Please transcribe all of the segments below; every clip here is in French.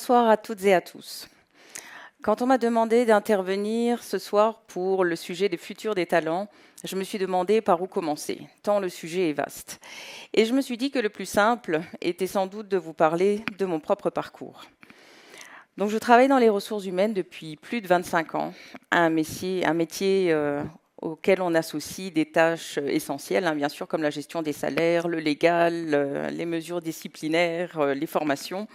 Bonsoir à toutes et à tous. Quand on m'a demandé d'intervenir ce soir pour le sujet des futurs des talents, je me suis demandé par où commencer, tant le sujet est vaste. Et je me suis dit que le plus simple était sans doute de vous parler de mon propre parcours. Donc je travaille dans les ressources humaines depuis plus de 25 ans, un métier auquel on associe des tâches essentielles, bien sûr, comme la gestion des salaires, le légal, les mesures disciplinaires, les formations.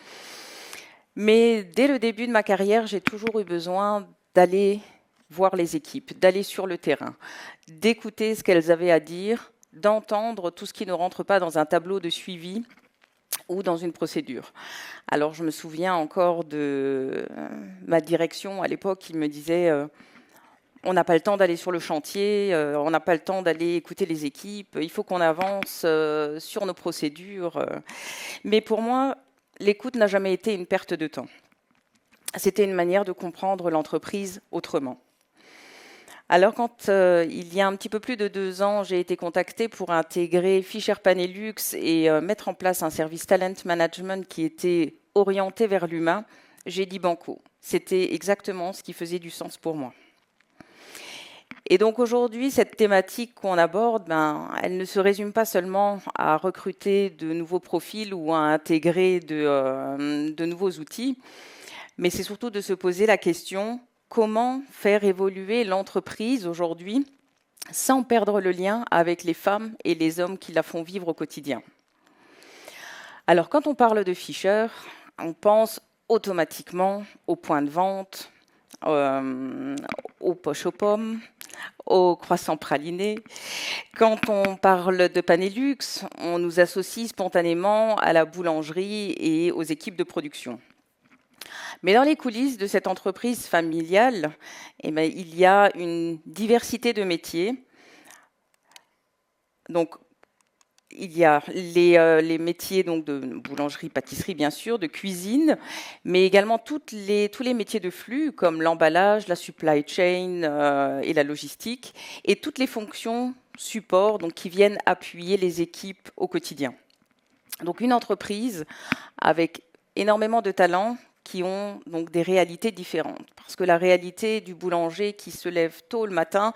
Mais dès le début de ma carrière, j'ai toujours eu besoin d'aller voir les équipes, d'aller sur le terrain, d'écouter ce qu'elles avaient à dire, d'entendre tout ce qui ne rentre pas dans un tableau de suivi ou dans une procédure. Alors je me souviens encore de ma direction à l'époque qui me disait on n'a pas le temps d'aller sur le chantier, on n'a pas le temps d'aller écouter les équipes, il faut qu'on avance sur nos procédures. Mais pour moi, l'écoute n'a jamais été une perte de temps. C'était une manière de comprendre l'entreprise autrement. Alors quand il y a un petit peu plus de 2 ans, j'ai été contactée pour intégrer Fisher Panelux et mettre en place un service talent management qui était orienté vers l'humain, j'ai dit banco. C'était exactement ce qui faisait du sens pour moi. Et donc aujourd'hui, cette thématique qu'on aborde, elle ne se résume pas seulement à recruter de nouveaux profils ou à intégrer de nouveaux outils, mais c'est surtout de se poser la question comment faire évoluer l'entreprise aujourd'hui sans perdre le lien avec les femmes et les hommes qui la font vivre au quotidien. Alors quand on parle de Fisher, on pense automatiquement aux points de vente, aux poches aux pommes, aux croissants pralinés. Quand on parle de Panelux, on nous associe spontanément à la boulangerie et aux équipes de production. Mais dans les coulisses de cette entreprise familiale, il y a une diversité de métiers. Donc, il y a les métiers donc, de boulangerie, pâtisserie, bien sûr, de cuisine, mais également tous les métiers de flux, comme l'emballage, la supply chain et la logistique, et toutes les fonctions support donc, qui viennent appuyer les équipes au quotidien. Donc, une entreprise avec énormément de talents qui ont donc des réalités différentes. Parce que la réalité du boulanger qui se lève tôt le matin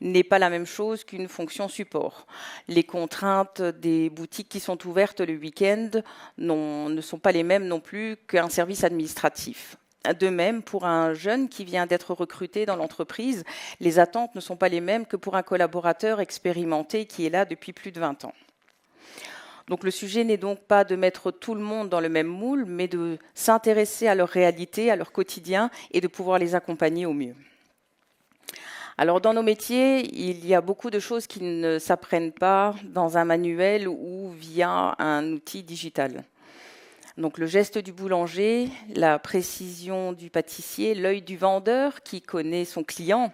n'est pas la même chose qu'une fonction support. Les contraintes des boutiques qui sont ouvertes le week-end ne sont pas les mêmes non plus qu'un service administratif. De même, pour un jeune qui vient d'être recruté dans l'entreprise, les attentes ne sont pas les mêmes que pour un collaborateur expérimenté qui est là depuis plus de 20 ans. Donc le sujet n'est donc pas de mettre tout le monde dans le même moule, mais de s'intéresser à leur réalité, à leur quotidien et de pouvoir les accompagner au mieux. Alors dans nos métiers, il y a beaucoup de choses qui ne s'apprennent pas dans un manuel ou via un outil digital. Donc le geste du boulanger, la précision du pâtissier, l'œil du vendeur qui connaît son client.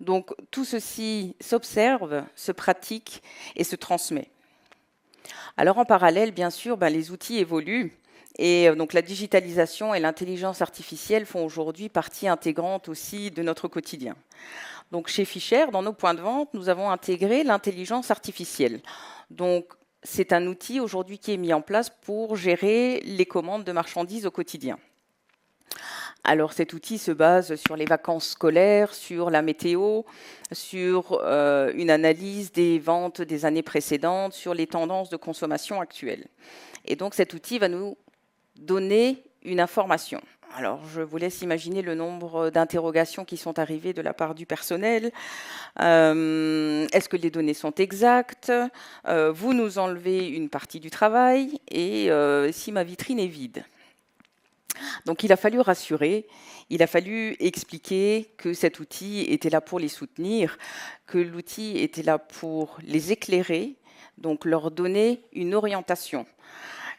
Donc tout ceci s'observe, se pratique et se transmet. Alors en parallèle, bien sûr, les outils évoluent et donc la digitalisation et l'intelligence artificielle font aujourd'hui partie intégrante aussi de notre quotidien. Donc chez Fisher, dans nos points de vente, nous avons intégré l'intelligence artificielle. Donc c'est un outil aujourd'hui qui est mis en place pour gérer les commandes de marchandises au quotidien. Alors cet outil se base sur les vacances scolaires, sur la météo, sur une analyse des ventes des années précédentes, sur les tendances de consommation actuelles. Et donc cet outil va nous donner une information. Alors je vous laisse imaginer le nombre d'interrogations qui sont arrivées de la part du personnel. Est-ce que les données sont exactes? Vous nous enlevez une partie du travail et si ma vitrine est vide? Donc il a fallu rassurer, il a fallu expliquer que cet outil était là pour les soutenir, que l'outil était là pour les éclairer, donc leur donner une orientation.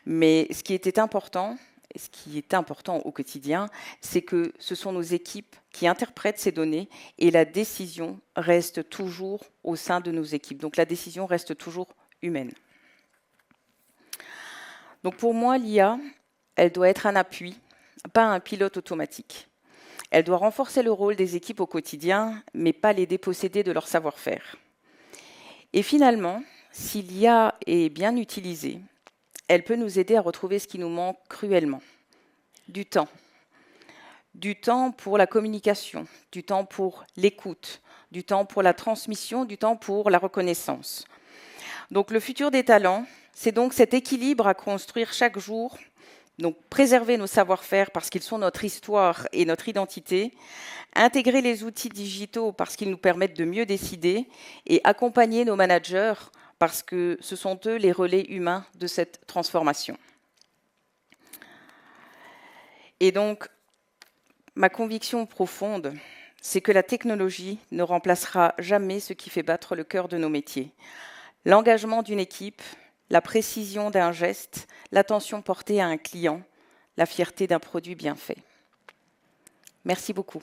Mais ce qui était important, et ce qui est important au quotidien, c'est que ce sont nos équipes qui interprètent ces données et la décision reste toujours au sein de nos équipes. Donc la décision reste toujours humaine. Donc pour moi, l'IA, elle doit être un appui, pas un pilote automatique. Elle doit renforcer le rôle des équipes au quotidien, mais pas les déposséder de leur savoir-faire. Et finalement, si l'IA est bien utilisée, elle peut nous aider à retrouver ce qui nous manque cruellement, Du temps. Du temps pour la communication, du temps pour l'écoute, du temps pour la transmission, du temps pour la reconnaissance. Donc le futur des talents, c'est donc cet équilibre à construire chaque jour. Donc préserver nos savoir-faire parce qu'ils sont notre histoire et notre identité, intégrer les outils digitaux parce qu'ils nous permettent de mieux décider et accompagner nos managers parce que ce sont eux les relais humains de cette transformation. Et donc, ma conviction profonde, c'est que la technologie ne remplacera jamais ce qui fait battre le cœur de nos métiers. L'engagement d'une équipe, la précision d'un geste, l'attention portée à un client, la fierté d'un produit bien fait. Merci beaucoup.